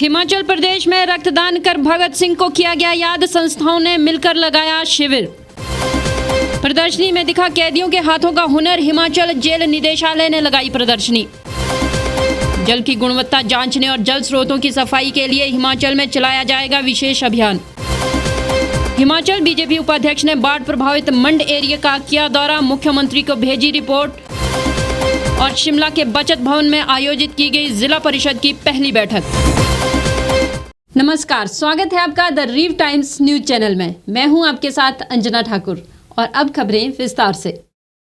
हिमाचल प्रदेश में रक्तदान कर भगत सिंह को किया गया याद। संस्थाओं ने मिलकर लगाया शिविर। प्रदर्शनी में दिखा कैदियों के हाथों का हुनर। हिमाचल जेल निदेशालय ने लगाई प्रदर्शनी। जल की गुणवत्ता जांचने और जल स्रोतों की सफाई के लिए हिमाचल में चलाया जाएगा विशेष अभियान। हिमाचल बीजेपी उपाध्यक्ष ने बाढ़ प्रभावित मंड एरिया का किया दौरा। मुख्यमंत्री को भेजी रिपोर्ट। और शिमला के बचत भवन में आयोजित की गई जिला परिषद की पहली बैठक। नमस्कार, स्वागत है आपका द रीव टाइम्स न्यूज चैनल में। मैं हूं आपके साथ अंजना ठाकुर और अब खबरें विस्तार से।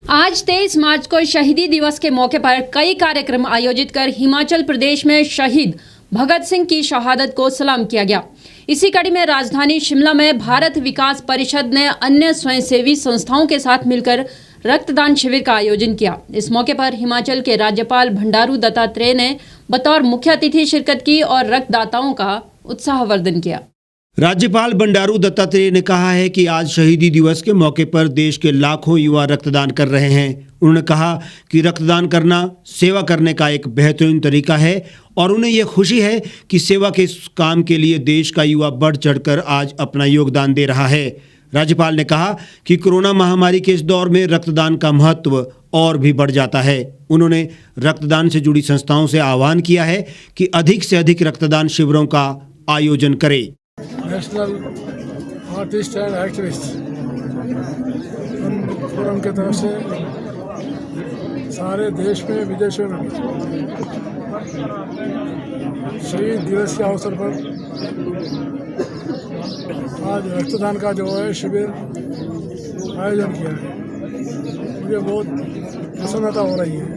आज 23 मार्च को शहीदी दिवस के मौके पर कई कार्यक्रम आयोजित कर हिमाचल प्रदेश में शहीद भगत सिंह की शहादत को सलाम किया गया। इसी कड़ी में राजधानी शिमला में भारत विकास परिषद ने अन्य स्वयंसेवी संस्थाओं के साथ मिलकर रक्तदान शिविर का आयोजन किया। इस मौके पर हिमाचल के राज्यपाल बंडारू दत्तात्रेय ने बतौर मुख्य अतिथि शिरकत की और रक्तदाताओं का उत्साहवर्धन किया। राज्यपाल बंडारू दत्तात्रेय ने कहा है कि आज शहीदी दिवस के मौके पर देश के लाखों युवा रक्तदान कर रहे हैं। उन्होंने कहा कि रक्तदान करना सेवा करने का एक बेहतरीन तरीका है और उन्हें यह खुशी है कि सेवा के इस काम के लिए देश का युवा बढ़ चढ़कर आज अपना योगदान दे रहा है। राज्यपाल ने कहा कि कोरोना महामारी के इस दौर में रक्तदान का महत्व और भी बढ़ जाता है। उन्होंने रक्तदान से जुड़ी संस्थाओं से आह्वान किया है कि अधिक से अधिक रक्तदान शिविरों का आयोजन करें। National artist and activist forum के तरफ से सारे देश में विदेशों में शहीद दिवस के अवसर पर आज रक्तदान का जो है शिविर आयोजन किया है। मुझे बहुत प्रसन्नता हो रही है।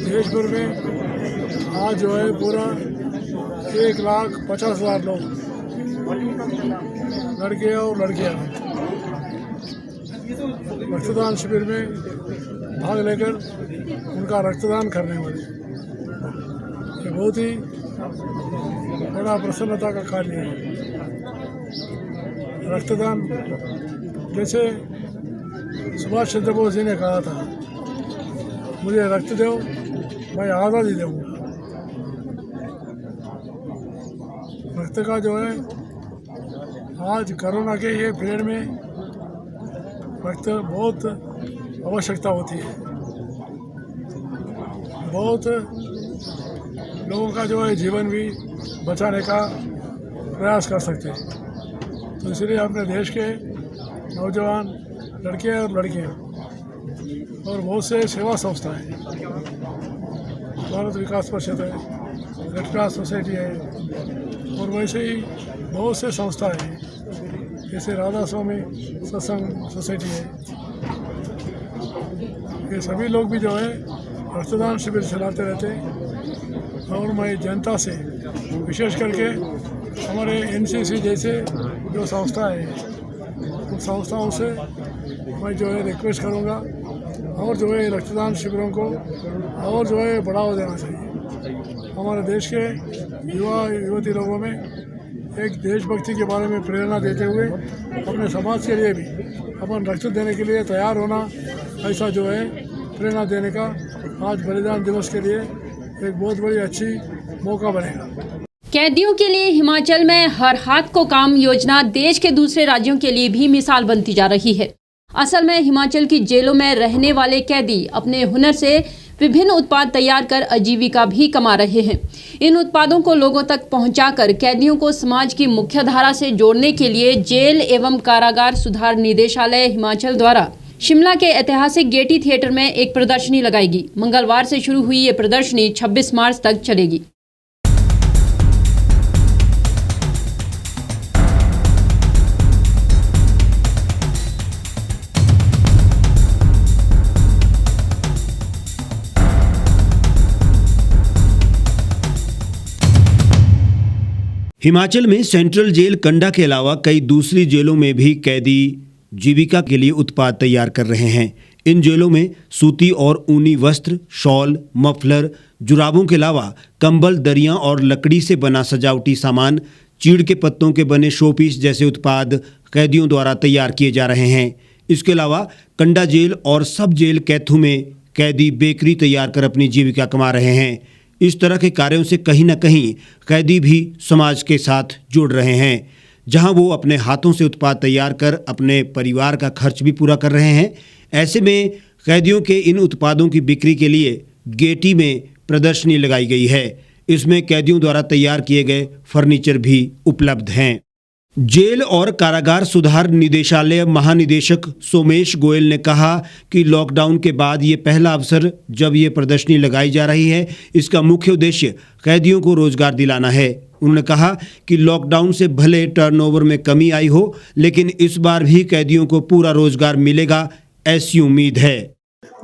देश भर में आज जो है पूरा 1,50,000 लोग लड़के और लड़कियां रक्तदान शिविर में भाग लेकर उनका रक्तदान करने वाले, ये बहुत ही बड़ा प्रसन्नता का कार्य है। रक्तदान जैसे सुभाष चंद्र बोस जी ने कहा था, मुझे रक्त दो मैं आज़ादी दूंगा। रक्त का जो है आज कोरोना के ये पीरियड में रक्त बहुत आवश्यकता होती है। बहुत लोगों का जो है जीवन भी बचाने का प्रयास कर सकते हैं। तो इसलिए अपने देश के नौजवान लड़के और लड़कियां और बहुत से सेवा संस्थाएं, भारत विकास परिषद है, रेड क्रॉस सोसाइटी है और वैसे ही बहुत से संस्थाएं हैं जैसे राधा स्वामी सत्संग सोसाइटी है। ये सभी लोग भी जो है रक्तदान शिविर चलाते रहते हैं और मैं जनता से विशेष करके हमारे एनसीसी जैसे जो संस्थाएं हैं उन संस्थाओं से मैं जो है रिक्वेस्ट करूंगा और जो है रक्तदान शिविरों को और जो है बढ़ावा देना चाहिए। हमारे देश के युवा युवती लोगों में एक देशभक्ति के बारे में प्रेरणा देते हुए अपने समाज के लिए भी अपन रक्त देने के लिए तैयार होना, ऐसा जो है प्रेरणा देने का आज बलिदान दिवस के लिए एक बहुत बड़ी अच्छी मौका बनेगा। कैदियों के लिए हिमाचल में हर हाथ को काम योजना देश के दूसरे राज्यों के लिए भी मिसाल बनती जा रही है। असल में हिमाचल की जेलों में रहने वाले कैदी अपने हुनर से विभिन्न उत्पाद तैयार कर आजीविका भी कमा रहे हैं। इन उत्पादों को लोगों तक पहुंचाकर कैदियों को समाज की मुख्य धारा से जोड़ने के लिए जेल एवं कारागार सुधार निदेशालय हिमाचल द्वारा शिमला के ऐतिहासिक गेटी थिएटर में एक प्रदर्शनी लगाएगी। मंगलवार से शुरू हुई ये प्रदर्शनी 26 मार्च तक चलेगी। हिमाचल में सेंट्रल जेल कंडा के अलावा कई दूसरी जेलों में भी कैदी जीविका के लिए उत्पाद तैयार कर रहे हैं। इन जेलों में सूती और ऊनी वस्त्र, शॉल, मफलर, जुराबों के अलावा कंबल, दरियां और लकड़ी से बना सजावटी सामान, चीड़ के पत्तों के बने शोपीस जैसे उत्पाद कैदियों द्वारा तैयार किए जा रहे हैं। इसके अलावा कंडा जेल और सब जेल कैथू में कैदी बेकरी तैयार कर अपनी जीविका कमा रहे हैं। इस तरह के कार्यों से कहीं न कहीं कैदी भी समाज के साथ जुड़ रहे हैं, जहां वो अपने हाथों से उत्पाद तैयार कर अपने परिवार का खर्च भी पूरा कर रहे हैं। ऐसे में कैदियों के इन उत्पादों की बिक्री के लिए गेटी में प्रदर्शनी लगाई गई है। इसमें कैदियों द्वारा तैयार किए गए फर्नीचर भी उपलब्ध हैं। जेल और कारागार सुधार निदेशालय महानिदेशक सोमेश गोयल ने कहा कि लॉकडाउन के बाद ये पहला अवसर जब ये प्रदर्शनी लगाई जा रही है। इसका मुख्य उद्देश्य कैदियों को रोजगार दिलाना है। उन्होंने कहा कि लॉकडाउन से भले टर्नओवर में कमी आई हो, लेकिन इस बार भी कैदियों को पूरा रोजगार मिलेगा, ऐसी उम्मीद है।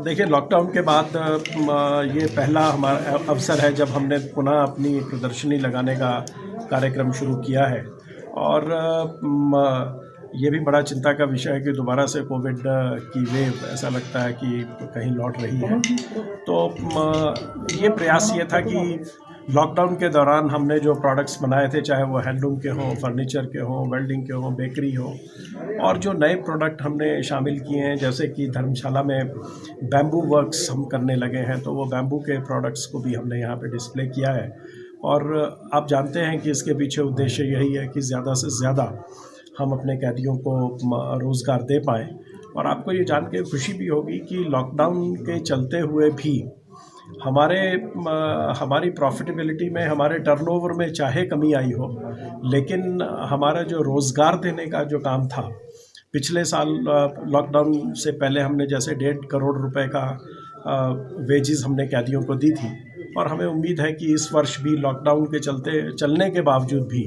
देखिए, लॉकडाउन के बाद ये पहला हमारा अवसर है जब हमने पुनः अपनी प्रदर्शनी लगाने का कार्यक्रम शुरू किया है। और ये भी बड़ा चिंता का विषय है कि दोबारा से कोविड की वेव ऐसा लगता है कि कहीं लौट रही है। तो ये प्रयास ये था कि लॉकडाउन के दौरान हमने जो प्रोडक्ट्स बनाए थे, चाहे वो हैंडलूम के हों, फर्नीचर के हों, वेल्डिंग के हों, बेकरी हो, और जो नए प्रोडक्ट हमने शामिल किए हैं, जैसे कि धर्मशाला में बैम्बू वर्क्स हम करने लगे हैं, तो वो बैम्बू के प्रोडक्ट्स को भी हमने यहाँ पे डिस्प्ले किया है। और आप जानते हैं कि इसके पीछे उद्देश्य यही है कि ज़्यादा से ज़्यादा हम अपने कैदियों को रोज़गार दे पाएँ। और आपको ये जान के खुशी भी होगी कि लॉकडाउन के चलते हुए भी हमारी प्रॉफिटेबिलिटी में, हमारे टर्नओवर में चाहे कमी आई हो, लेकिन हमारा जो रोज़गार देने का जो काम था, पिछले साल लॉकडाउन से पहले हमने जैसे 1.5 करोड़ रुपए का वेजेस हमने कैदियों को दी थी। और हमें उम्मीद है कि इस वर्ष भी लॉकडाउन के चलने के बावजूद भी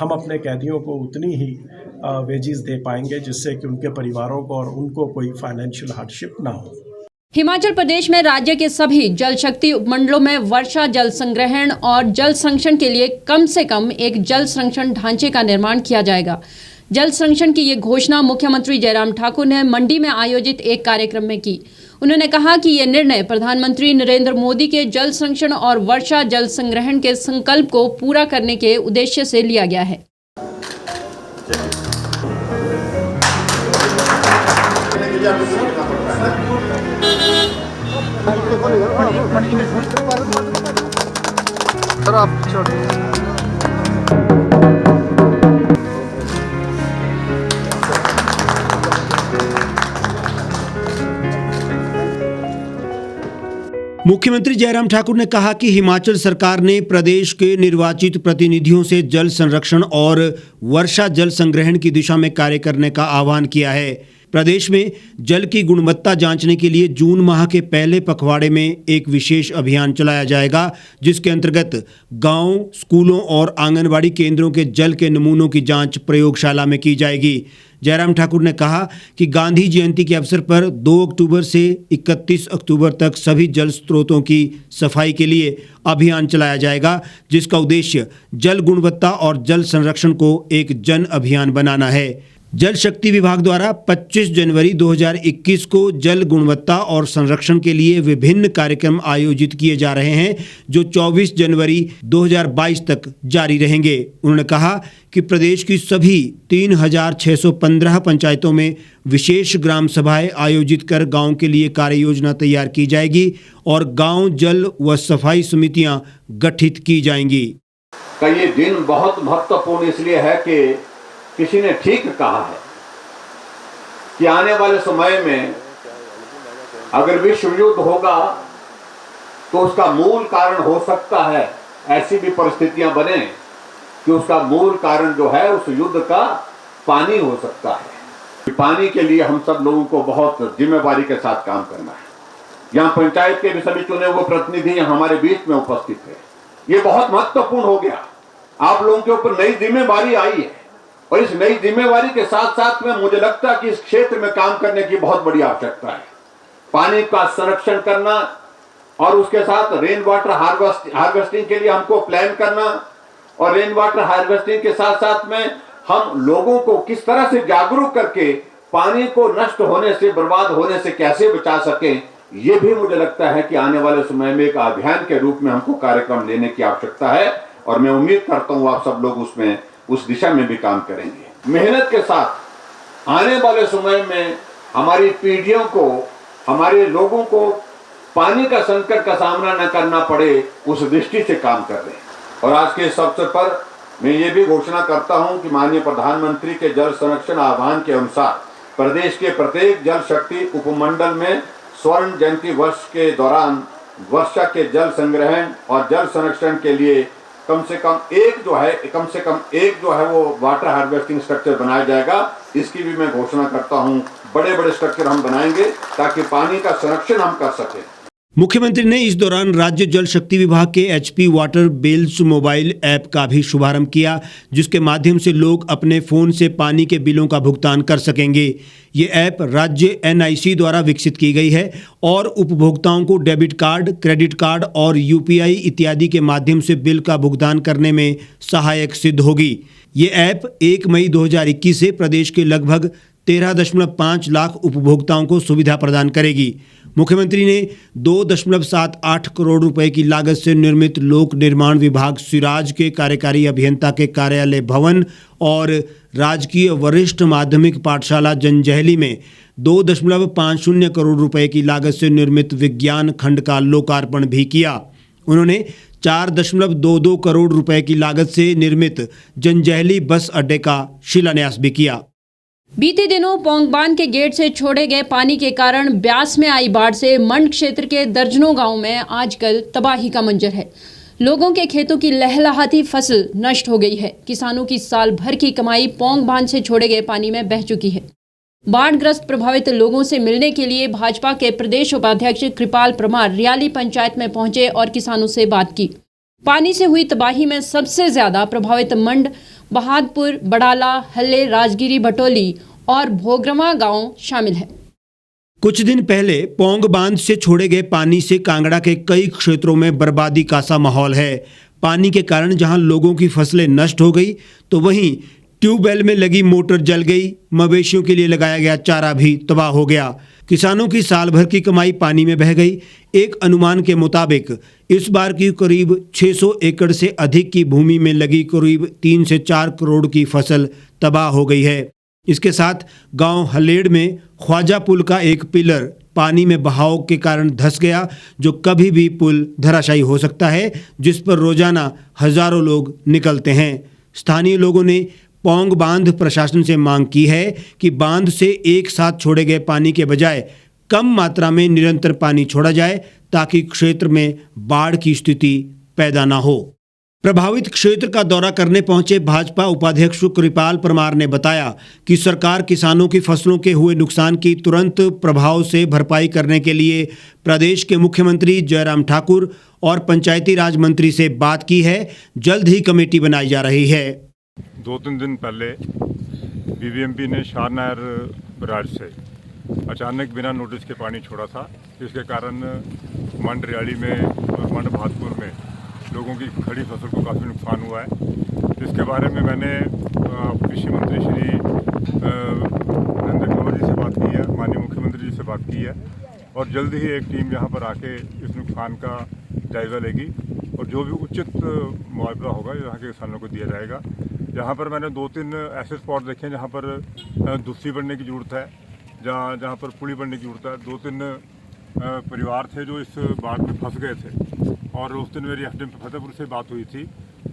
हम अपने कैदियों को उतनी ही वेजेस दे पाएंगे, जिससे कि उनके परिवारों को और उनको कोई फाइनेंशियल हार्डशिप ना हो। हिमाचल प्रदेश में राज्य के सभी जल शक्ति उपमंडलों में वर्षा जल संग्रहण और जल संरक्षण के लिए कम से कम एक जल संरक्षण ढांचे का निर्माण किया जाएगा। जल संरक्षण की ये घोषणा मुख्यमंत्री जयराम ठाकुर ने मंडी में आयोजित एक कार्यक्रम में की। उन्होंने कहा कि ये निर्णय प्रधानमंत्री नरेंद्र मोदी के जल संरक्षण और वर्षा जल संग्रहण के संकल्प को पूरा करने के उद्देश्य से लिया गया है। सर आप मुख्यमंत्री जयराम ठाकुर ने कहा कि हिमाचल सरकार ने प्रदेश के निर्वाचित प्रतिनिधियों से जल संरक्षण और वर्षा जल संग्रहण की दिशा में कार्य करने का आह्वान किया है। प्रदेश में जल की गुणवत्ता जांचने के लिए जून माह के पहले पखवाड़े में एक विशेष अभियान चलाया जाएगा, जिसके अंतर्गत गांव, स्कूलों और आंगनबाड़ी केंद्रों के जल के नमूनों की जांच प्रयोगशाला में की जाएगी। जयराम ठाकुर ने कहा कि गांधी जयंती के अवसर पर 2 अक्टूबर से 31 अक्टूबर तक सभी जल स्रोतों की सफाई के लिए अभियान चलाया जाएगा, जिसका उद्देश्य जल गुणवत्ता और जल संरक्षण को एक जन अभियान बनाना है। जल शक्ति विभाग द्वारा 25 जनवरी 2021 को जल गुणवत्ता और संरक्षण के लिए विभिन्न कार्यक्रम आयोजित किए जा रहे हैं, जो 24 जनवरी 2022 तक जारी रहेंगे। उन्होंने कहा कि प्रदेश की सभी 3615 पंचायतों में विशेष ग्राम सभाएं आयोजित कर गांव के लिए कार्य योजना तैयार की जाएगी और गांव जल व सफाई समितियां गठित की जाएंगी। का ये दिन बहुत महत्वपूर्ण इसलिए है कि किसी ने ठीक कहा है कि आने वाले समय में अगर विश्व युद्ध होगा तो उसका मूल कारण हो सकता है ऐसी भी परिस्थितियां बने कि उसका मूल कारण जो है उस युद्ध का पानी हो सकता है। पानी के लिए हम सब लोगों को बहुत जिम्मेवारी के साथ काम करना है। यहाँ पंचायत के भी सभी चुने हुए प्रतिनिधि हमारे बीच में उपस्थित है। ये बहुत महत्वपूर्ण हो गया। आप लोगों के ऊपर नई जिम्मेवारी आई है और इस नई जिम्मेवारी के साथ साथ में मुझे लगता है कि इस क्षेत्र में काम करने की बहुत बड़ी आवश्यकता है। पानी का संरक्षण करना और उसके साथ रेन वाटर हार्वेस्टिंग के लिए हमको प्लान करना और रेन वाटर हार्वेस्टिंग के साथ साथ में हम लोगों को किस तरह से जागरूक करके पानी को नष्ट होने से, बर्बाद होने से कैसे बचा सकें, ये भी मुझे लगता है कि आने वाले समय में एक अभियान के रूप में हमको कार्यक्रम लेने की आवश्यकता है। और मैं उम्मीद करता हूँ आप सब लोग उसमें उस दिशा में भी काम करेंगे। मेहनत के साथ आने वाले समय में हमारी पीढ़ियों को, हमारे लोगों को पानी का संकट का सामना न करना पड़े, उस दृष्टि से काम कर रहे हैं। और आज के इस अवसर पर मैं ये भी घोषणा करता हूं कि माननीय प्रधानमंत्री के जल संरक्षण आह्वान के अनुसार प्रदेश के प्रत्येक जल शक्ति उपमंडल में स्वर्ण जयंती वर्ष के दौरान वर्षा के जल संग्रहण और जल संरक्षण के लिए कम से कम एक जो है वो वाटर हार्वेस्टिंग स्ट्रक्चर बनाया जाएगा। इसकी भी मैं घोषणा करता हूं। बड़े बड़े स्ट्रक्चर हम बनाएंगे ताकि पानी का संरक्षण हम कर सकें। मुख्यमंत्री ने इस दौरान राज्य जल शक्ति विभाग के HP water bills mobile app का भी शुभारंभ किया, जिसके माध्यम से लोग अपने फोन से पानी के बिलों का भुगतान कर सकेंगे। ये ऐप राज्य NIC द्वारा विकसित की गई है और उपभोक्ताओं को डेबिट कार्ड, क्रेडिट कार्ड और UPI इत्यादि के माध्यम से बिल का भुगतान करने में सहायक सिद्ध होगी। ये ऐप 1 मई 2021 से प्रदेश के लगभग 13.5 लाख उपभोक्ताओं को सुविधा प्रदान करेगी। मुख्यमंत्री ने 2.78 करोड़ रुपए की लागत से निर्मित लोक निर्माण विभाग सिराज के कार्यकारी अभियंता के कार्यालय भवन और राजकीय वरिष्ठ माध्यमिक पाठशाला जंजैहली में 2.50 करोड़ रुपए की लागत से निर्मित विज्ञान खंड का लोकार्पण भी किया। उन्होंने 4.22 करोड़ रुपए की लागत से निर्मित जंजैहली बस अड्डे का शिलान्यास भी किया। बीते दिनों पौंग बांध के गेट से छोड़े गए पानी के कारण ब्यास में आई बाढ़ से मंड क्षेत्र के दर्जनों गांव में आजकल तबाही का मंजर है। लोगों के खेतों की लहलहाती फसल नष्ट हो गई है। किसानों की साल भर की कमाई पौंग बांध से छोड़े गए पानी में बह चुकी है। बाढ़ग्रस्त प्रभावित लोगों से मिलने के लिए भाजपा के प्रदेश उपाध्यक्ष कृपाल परमार रियाली पंचायत में पहुंचे और किसानों से बात की। पानी से हुई तबाही में सबसे ज्यादा प्रभावित मंड, बहादुरपुर, बड़ाला, हल्ले, राजगिरी, भटोली और भोगरमा गांव शामिल है। कुछ दिन पहले पौंग बांध से छोड़े गए पानी से कांगड़ा के कई क्षेत्रों में बर्बादी का सा माहौल है। पानी के कारण जहां लोगों की फसलें नष्ट हो गई, तो वहीं ट्यूबवेल में लगी मोटर जल गई, मवेशियों के लिए लगाया गया चारा भी तबाह हो गया। किसानों की साल भर की कमाई पानी में बह गई। एक अनुमान के मुताबिक इस बार की करीब 600 एकड़ से अधिक की भूमि में लगी करीब 3 से 4 करोड़ की फसल तबाह हो गई है। इसके साथ गांव हलेड़ में ख्वाजा पुल का एक पिलर पानी में बहाव के कारण धंस गया, जो कभी भी पुल धराशायी हो सकता है, जिस पर रोजाना हजारों लोग निकलते हैं। स्थानीय लोगों ने पौंग बांध प्रशासन से मांग की है कि बांध से एक साथ छोड़े गए पानी के बजाय कम मात्रा में निरंतर पानी छोड़ा जाए, ताकि क्षेत्र में बाढ़ की स्थिति पैदा न हो। प्रभावित क्षेत्र का दौरा करने पहुंचे भाजपा उपाध्यक्ष कृपाल परमार ने बताया कि सरकार किसानों की फसलों के हुए नुकसान की तुरंत प्रभाव से भरपाई करने के लिए प्रदेश के मुख्यमंत्री जयराम ठाकुर और पंचायती राज मंत्री से बात की है। जल्द ही कमेटी बनाई जा रही है। 2-3 दिन पहले BBMP ने शारनहर बराज से अचानक बिना नोटिस के पानी छोड़ा था, जिसके कारण मंड रियाली में और मंड बहादुरपुर में लोगों की खड़ी फसल को काफ़ी नुकसान हुआ है। जिसके बारे में मैंने कृषि मंत्री श्री नरेंद्र कंवर जी से बात की है, माननीय मुख्यमंत्री जी से बात की है और जल्द ही एक टीम यहाँ पर आके इस नुकसान का जायज़ा लेगी और जो भी उचित मुआवजा होगा यहाँ के किसानों को दिया जाएगा। यहाँ पर मैंने 2-3 ऐसे स्पॉट देखे हैं जहाँ पर दुस्सी बनने की ज़रूरत है, जहाँ पर पुली बनने की ज़रूरत है। 2-3 परिवार थे जो इस बाढ़ में फंस गए थे और उस दिन मेरी FDM फतेहपुर से बात हुई थी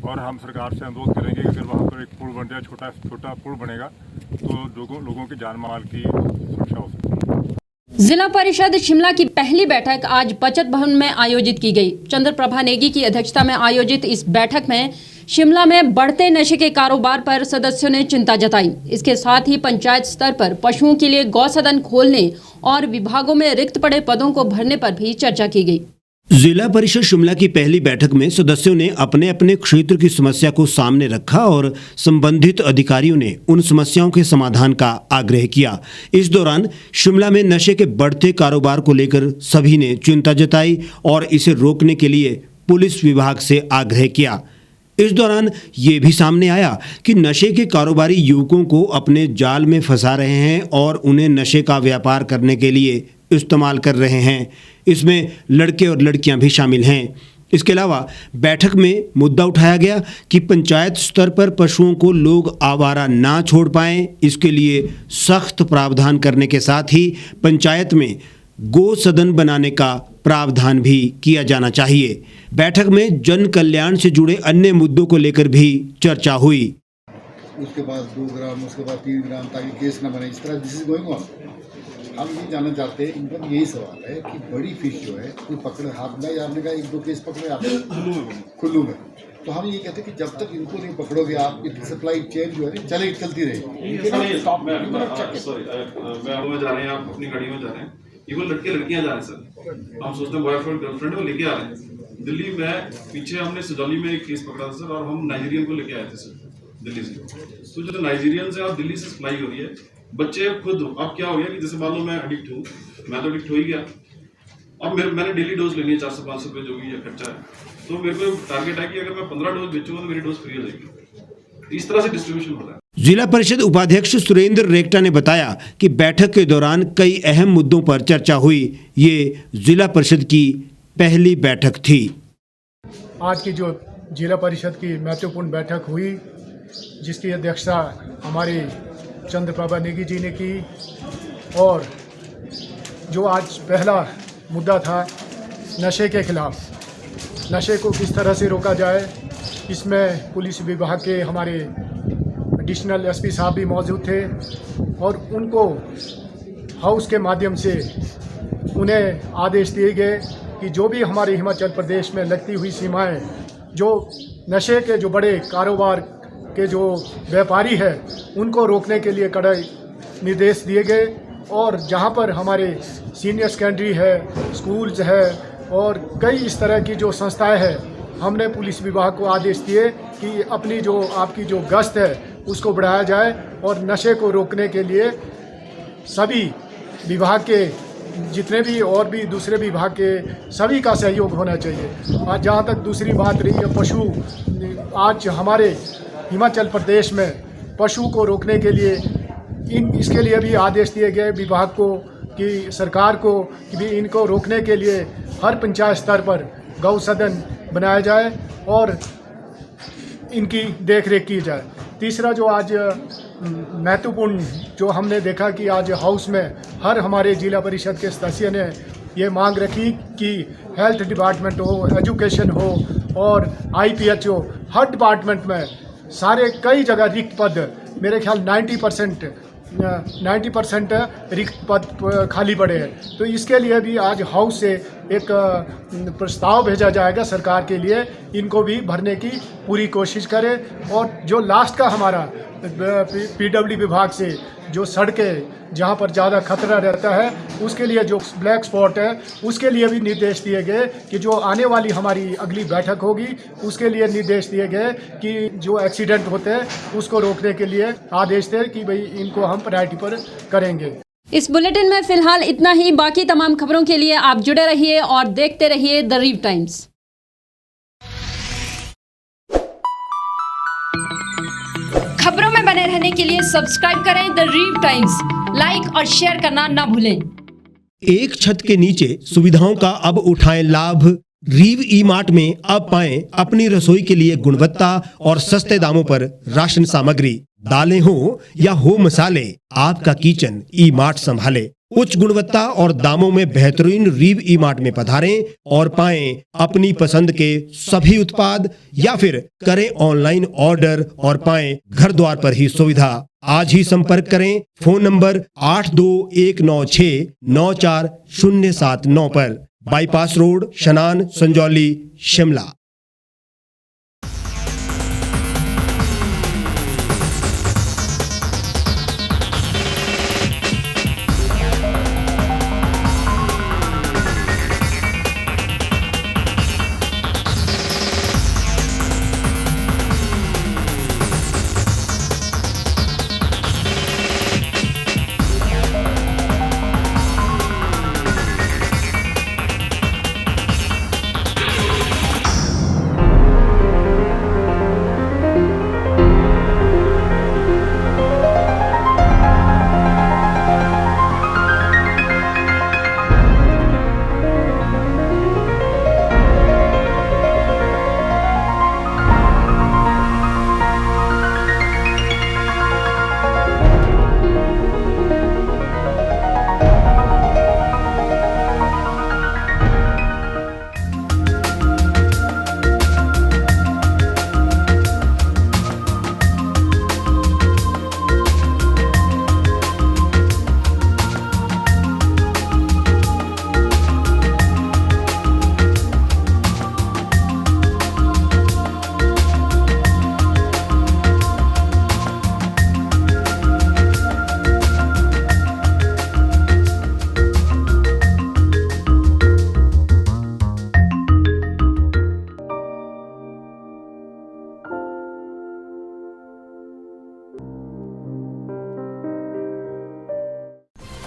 और हम सरकार से अनुरोध करेंगे कि अगर वहाँ पर एक पुल बन जाए, छोटा पुल बनेगा, तो लोगों की जान माल की सुरक्षा हो सकती है। जिला परिषद शिमला की पहली बैठक आज बचत भवन में आयोजित की गई। चंद्रप्रभा नेगी की अध्यक्षता में आयोजित इस बैठक में शिमला में बढ़ते नशे के कारोबार पर सदस्यों ने चिंता जताई। इसके साथ ही पंचायत स्तर पर पशुओं के लिए गौसदन खोलने और विभागों में रिक्त पड़े पदों को भरने पर भी चर्चा की गई। जिला परिषद शिमला की पहली बैठक में सदस्यों ने अपने अपने क्षेत्र की समस्या को सामने रखा और संबंधित अधिकारियों ने उन समस्याओं के समाधान का आग्रह किया। इस दौरान शिमला में नशे के बढ़ते कारोबार को लेकर सभी ने चिंता जताई और इसे रोकने के लिए पुलिस विभाग से आग्रह किया। इस दौरान ये भी सामने आया कि नशे के कारोबारी युवकों को अपने जाल में फंसा रहे हैं और उन्हें नशे का व्यापार करने के लिए इस्तेमाल कर रहे हैं। इसमें लड़के और लड़कियां भी शामिल हैं। इसके अलावा बैठक में मुद्दा उठाया गया कि पंचायत स्तर पर पशुओं को लोग आवारा ना छोड़ पाएं, इसके लिए सख्त प्रावधान करने के साथ ही पंचायत में गो सदन बनाने का प्रावधान भी किया जाना चाहिए। बैठक में जन कल्याण से जुड़े अन्य मुद्दों को लेकर भी चर्चा हुई। उसके बाद 2 ग्राम, उसके बाद 3 ग्राम, ताकि केस न बने, इस तरह दिस इज गोइंग ऑन। हम ये जानना चाहते हैं, इनका यही सवाल है कि बड़ी फिश जो है कोई पकड़े, हाथ में आपने कहा 1-2 केस पकड़े आप कुल्लू में, तो हम ये कहते हैं कि जब तक इनको नहीं पकड़ोगे आप, सप्लाई चेन जो है चलती रहेगी। में जा रहे हैं, आप अपनी गाड़ी में जा रहे हैं, इवन लड़कियां जा रहे हैं सर, हम सोचते हैं बॉयफ्रेंड गर्लफ्रेंड वो लेके आ रहे हैं। दिल्ली में पीछे हमने सजौली में एक केस पकड़ा था सर, और हम नाइजीरियन को लेके आए थे सर दिल्ली से। तो जो नाइजीरियन से और दिल्ली से सप्लाई हो रही है, बच्चे खुद, अब क्या हो गया कि जैसे मान लो मैं एडिक्ट हूँ, मैं तो एडिक्ट हो ही गया, अब मैंने डेली डोज लेनी है 400-500 रुपये जो भी ये खर्चा है, तो मेरे को टारगेट है कि अगर मैं 15 डोज बेचूंगा तो मेरी डोज फ्री हो जाएगी। इस तरह से डिस्ट्रीब्यूशन हो रहा है। जिला परिषद उपाध्यक्ष सुरेंद्र रेक्टा ने बताया कि बैठक के दौरान कई अहम मुद्दों पर चर्चा हुई। ये जिला परिषद की पहली बैठक थी। आज की जो जिला परिषद की महत्वपूर्ण बैठक हुई, जिसकी अध्यक्षता हमारी चंद्रप्रभा नेगी जी ने की, और जो आज पहला मुद्दा था नशे के खिलाफ, नशे को किस तरह से रोका जाए, इसमें पुलिस विभाग के हमारे एडिशनल एसपी साहब भी मौजूद थे, और उनको हाउस के माध्यम से उन्हें आदेश दिए गए कि जो भी हमारे हिमाचल प्रदेश में लगती हुई सीमाएं, जो नशे के जो बड़े कारोबार के जो व्यापारी हैं, उनको रोकने के लिए कड़े निर्देश दिए गए, और जहां पर हमारे सीनियर सेकेंडरी है, स्कूल्स है और कई इस तरह की जो संस्थाएं हैं, हमने पुलिस विभाग को आदेश दिए कि अपनी जो आपकी जो गश्त है उसको बढ़ाया जाए, और नशे को रोकने के लिए सभी विभाग के जितने भी और भी दूसरे विभाग के सभी का सहयोग होना चाहिए। आज जहाँ तक दूसरी बात रही है पशु, आज हमारे हिमाचल प्रदेश में पशु को रोकने के लिए इसके लिए भी आदेश दिए गए विभाग को कि सरकार को कि भी इनको रोकने के लिए हर पंचायत स्तर पर गौ सदन बनाया जाए और इनकी देखरेख की जाए। तीसरा जो आज महत्वपूर्ण जो हमने देखा कि आज हाउस में हर हमारे जिला परिषद के सदस्य ने ये मांग रखी कि हेल्थ डिपार्टमेंट हो, एजुकेशन हो और IPH हो, हर डिपार्टमेंट में सारे कई जगह रिक्त पद, मेरे ख्याल 90% रिक्त पद खाली पड़े हैं। तो इसके लिए भी आज हाउस से एक प्रस्ताव भेजा जाएगा सरकार के लिए, इनको भी भरने की पूरी कोशिश करें। और जो लास्ट का हमारा PW विभाग से जो सड़कें जहां पर ज़्यादा खतरा रहता है, उसके लिए जो ब्लैक स्पॉट है, उसके लिए भी निर्देश दिए गए कि जो आने वाली हमारी अगली बैठक होगी उसके लिए निर्देश दिए गए कि जो एक्सीडेंट होते हैं उसको रोकने के लिए आदेश थे कि भाई इनको हम प्रायोरिटी पर करेंगे। इस बुलेटिन में फिलहाल इतना ही। बाकी तमाम खबरों के लिए आप जुड़े रहिए और देखते रहिए द रीव टाइम्स। खबरों में बने रहने के लिए सब्सक्राइब करें द रीव टाइम्स, लाइक और शेयर करना ना भूलें। एक छत के नीचे सुविधाओं का अब उठाएं लाभ। रीव ई मार्ट में अब पाएं अपनी रसोई के लिए गुणवत्ता और सस्ते दामों पर राशन सामग्री। दालें हो या हो मसाले, आपका किचन ई मार्ट संभाले। उच्च गुणवत्ता और दामों में बेहतरीन रीव ई मार्ट में पधारें और पाएं अपनी पसंद के सभी उत्पाद, या फिर करें ऑनलाइन ऑर्डर और पाएं घर द्वार पर ही सुविधा। आज ही संपर्क करें फोन नंबर 8219694079 पर, बाईपास रोड, शनान, संजौली, शिमला।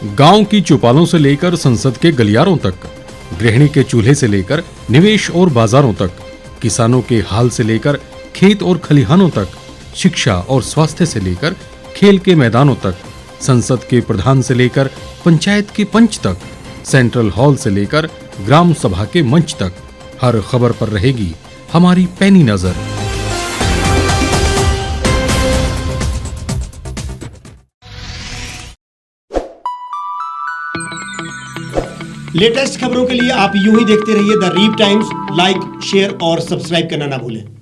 गांव की चौपालों से लेकर संसद के गलियारों तक, गृहिणी के चूल्हे से लेकर निवेश और बाजारों तक, किसानों के हाल से लेकर खेत और खलिहानों तक, शिक्षा और स्वास्थ्य से लेकर खेल के मैदानों तक, संसद के प्रधान से लेकर पंचायत के पंच तक, सेंट्रल हॉल से लेकर ग्राम सभा के मंच तक, हर खबर पर रहेगी हमारी पैनी नजर। लेटेस्ट खबरों के लिए आप यूं ही देखते रहिए द रीव टाइम्स। लाइक, शेयर और सब्सक्राइब करना ना भूलें।